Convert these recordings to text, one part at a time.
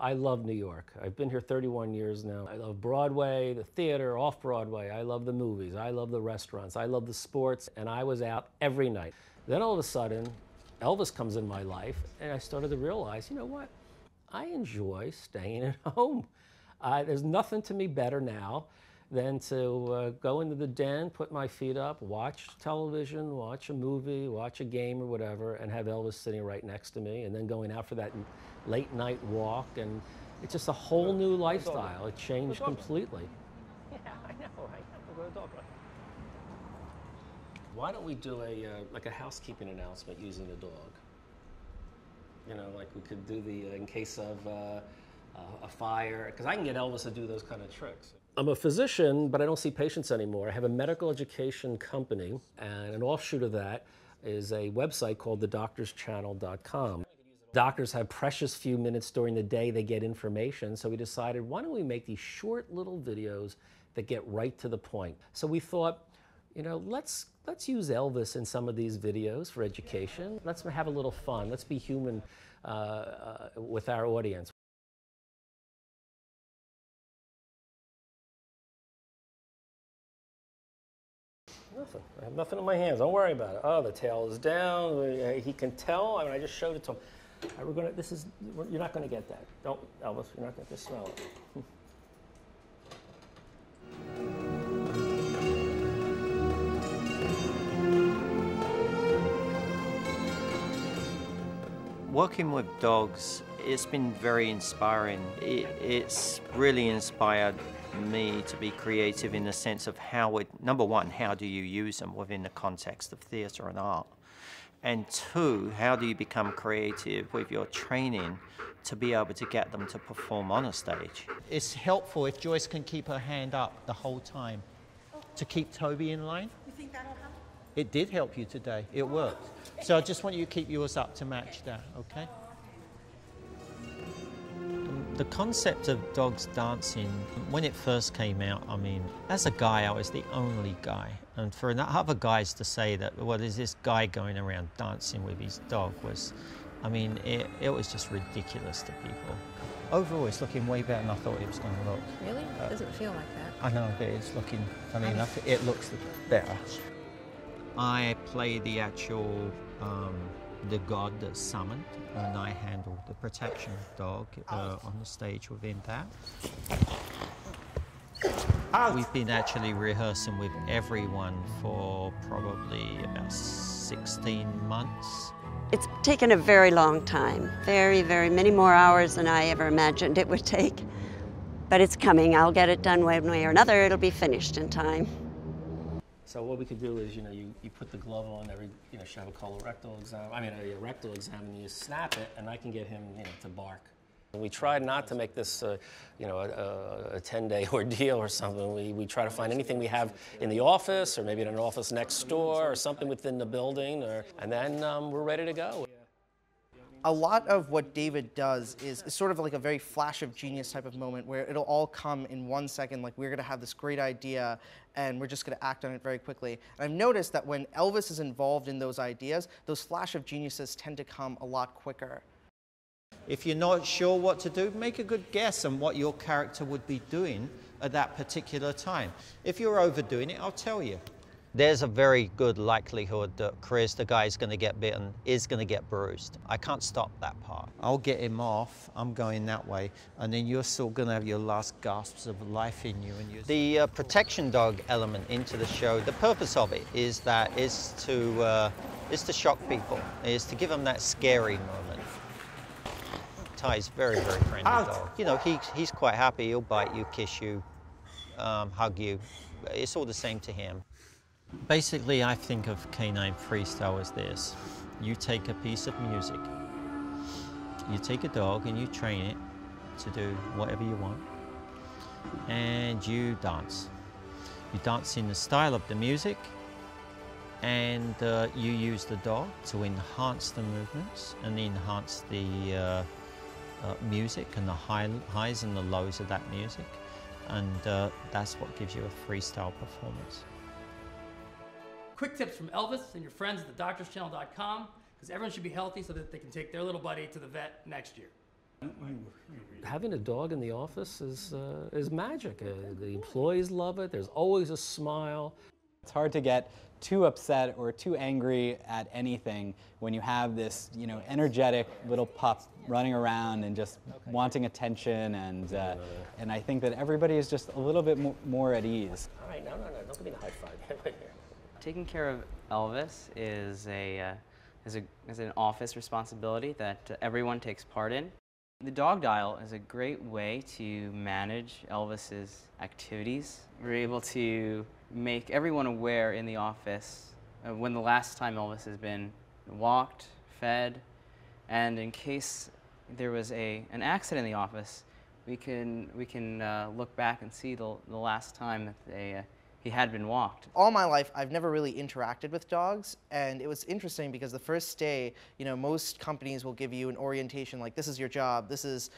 I love New York. I've been here 31 years now. I love Broadway, the theater, off-Broadway. I love the movies. I love the restaurants. I love the sports. And I was out every night. Then all of a sudden, Elvis comes in my life, and I started to realize, you know what? I enjoy staying at home. There's nothing to me better now than to go into the den, put my feet up, watch television, watch a movie, watch a game or whatever, and have Elvis sitting right next to me, and then going out for that late night walk. And it's just a whole new lifestyle. It changed completely. Yeah, I know. Why don't we do like a housekeeping announcement using the dog? You know, like we could do in case of a fire, because I can get Elvis to do those kind of tricks. I'm a physician, but I don't see patients anymore. I have a medical education company, and an offshoot of that is a website called thedoctorschannel.com. Doctors have precious few minutes during the day they get information, so we decided, why don't we make these short little videos that get right to the point? So we thought, you know, let's use Elvis in some of these videos for education. Let's have a little fun. Let's be human with our audience. Nothing. I have nothing in my hands. Don't worry about it. Oh, the tail is down. He can tell. I mean, I just showed it to him. You're not going to get that. Don't, Elvis. You're not going to smell it. Working with dogs, it's been very inspiring. It's really inspired me to be creative in the sense of number one, how do you use them within the context of theatre and art? And two, how do you become creative with your training to be able to get them to perform on a stage? It's helpful if Joyce can keep her hand up the whole time to keep Toby in line. You think that'll help? It did help you today. It worked. So I just want you to keep yours up to match that, okay? The concept of dogs dancing, when it first came out, I mean, as a guy, I was the only guy. And for other guys to say that, well, there's this guy going around dancing with his dog was, I mean, it was just ridiculous to people. Overall, it's looking way better than I thought it was going to look. Really? Doesn't feel like that. I know, but it's looking, funny enough, it looks better. I play the actual, the god that's summoned, and I handle the protection dog on the stage within that. We've been actually rehearsing with everyone for probably about 16 months. It's taken a very long time, very, very many more hours than I ever imagined it would take. But it's coming. I'll get it done one way or another. It'll be finished in time. So what we could do is, you know, you put the glove on should have a colorectal exam, a rectal exam, and you snap it, and I can get him, to bark. And we tried not to make this, a 10-day ordeal or something. We try to find anything we have in the office, or maybe in an office next door, or something within the building, and then we're ready to go. A lot of what David does is sort of like a very flash of genius type of moment where it'll all come in 1 second, like we're going to have this great idea and we're just going to act on it very quickly. And I've noticed that when Elvis is involved in those ideas, those flash of geniuses tend to come a lot quicker. If you're not sure what to do, make a good guess on what your character would be doing at that particular time. If you're overdoing it, I'll tell you. There's a very good likelihood that Chris, the guy who's going to get bitten, is going to get bruised. I can't stop that part. I'll get him off, I'm going that way, and then you're still going to have your last gasps of life in you. And the protection dog element into the show, the purpose of it is to shock people, is to give them that scary moment. Ty's very, very friendly dog. You know, he's quite happy. He'll bite you, kiss you, hug you. It's all the same to him. Basically, I think of canine freestyle as this. You take a piece of music, you take a dog and you train it to do whatever you want, and you dance. You dance in the style of the music, and you use the dog to enhance the movements and enhance the music and the highs and the lows of that music, and that's what gives you a freestyle performance. Quick tips from Elvis and your friends at thedoctorschannel.com, because everyone should be healthy so that they can take their little buddy to the vet next year. Having a dog in the office is magic. The employees love it. There's always a smile. It's hard to get too upset or too angry at anything when you have this, energetic little pup running around and just wanting attention, and I think that everybody is just a little bit more at ease. All right, no, don't give me the high five. Taking care of Elvis is an office responsibility that everyone takes part in. The dog dial is a great way to manage Elvis's activities. We're able to make everyone aware in the office of when the last time Elvis has been walked, fed, and in case there was an accident in the office, we can look back and see the last time that he had been walked. All my life, I've never really interacted with dogs, and it was interesting because the first day, most companies will give you an orientation like, this is your job, this is,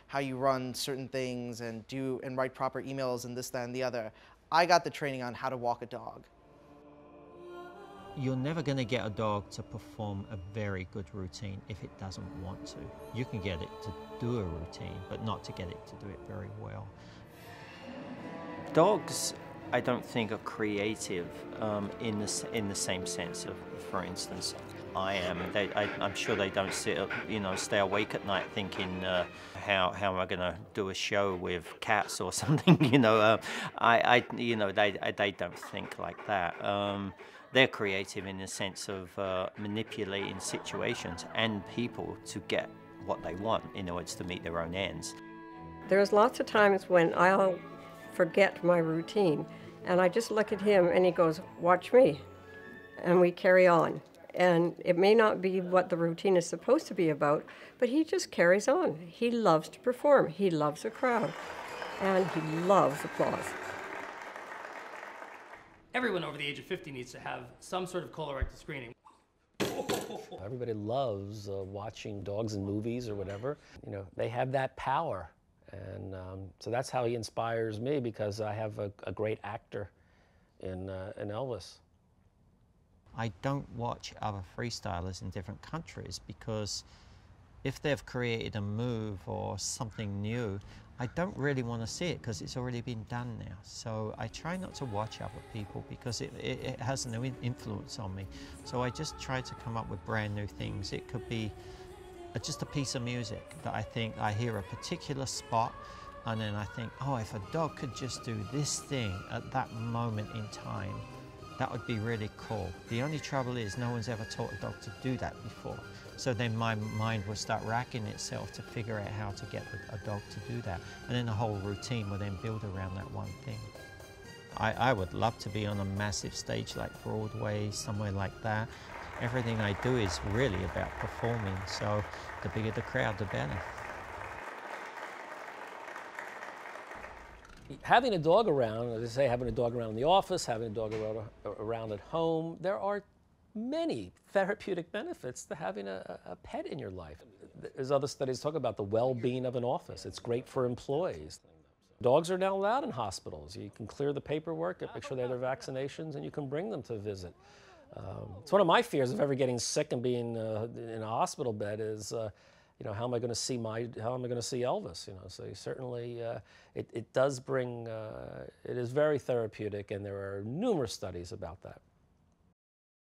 how you run certain things and write proper emails and this, that, and the other. I got the training on how to walk a dog. You're never going to get a dog to perform a very good routine if it doesn't want to. You can get it to do a routine, but not to get it to do it very well. Dogs, I don't think, are creative in the same sense of, for instance, I am. I'm sure they don't sit up, stay awake at night thinking, how am I going to do a show with cats or something? They don't think like that. They're creative in the sense of manipulating situations and people to get what they want in order to meet their own ends. There's lots of times when I'll forget my routine, and I just look at him and he goes, "Watch me," and we carry on. And it may not be what the routine is supposed to be about, but he just carries on. He loves to perform. He loves a crowd, and he loves applause. Everyone over the age of 50 needs to have some sort of colorectal screening. Everybody loves watching dogs in movies or whatever. They have that power. And so that's how he inspires me, because I have a great actor in Elvis. I don't watch other freestylers in different countries because if they've created a move or something new, I don't really want to see it because it's already been done now. So I try not to watch other people because it has no influence on me. So I just try to come up with brand new things. It could be just a piece of music that I think I hear a particular spot, and then I think, oh, if a dog could just do this thing at that moment in time, that would be really cool. The only trouble is no one's ever taught a dog to do that before. So then my mind will start racking itself to figure out how to get a dog to do that. And then the whole routine will then build around that one thing. I would love to be on a massive stage like Broadway, somewhere like that. Everything I do is really about performing, so the bigger the crowd, the better. Having a dog around, as I say, having a dog around in the office, having a dog around at home, there are many therapeutic benefits to having a pet in your life. There's other studies talk about the well-being of an office. It's great for employees. Dogs are now allowed in hospitals. You can clear the paperwork, make sure they have their vaccinations, and you can bring them to visit. It's one of my fears of ever getting sick and being in a hospital bed is, how am I going to see Elvis? So certainly it does bring, it is very therapeutic, and there are numerous studies about that.